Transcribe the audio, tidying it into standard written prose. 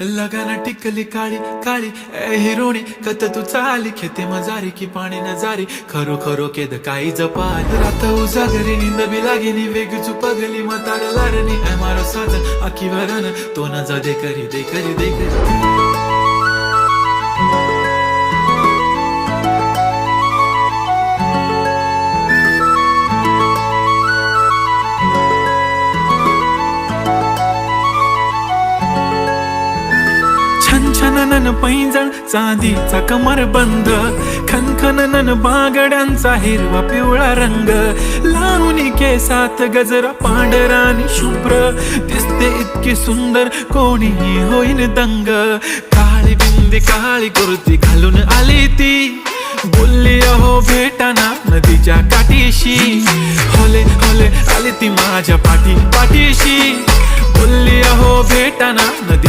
लगाना टिकली काळी काळी ए हिरोणी कत तू चाली खेते मजारी की पाणी नजारी खरो खरो केद काही जपाल रात उजागरी निंद बी लागेनी वेग चुपगली मतार लारणी ए मारो साजन आखी वरन तो न जा दे करी दे करी दे करी छनछनन पैंजण चांदीचा कमर बंद खनखनन बागड्यांचा हिरवा पिवळा रंग लावणी केसात गजरा पांढरा आणि शुभ्र दिसते इतकी सुंदर कोणीही होईन दंग काळी बिंदी काळी कुर्ती घालून आली ती बोलली अहो भेटाना नदीच्या काठीशी होले होले आली ती माझ्या पाठीशी बोलली अहो भेटाना नदीच्या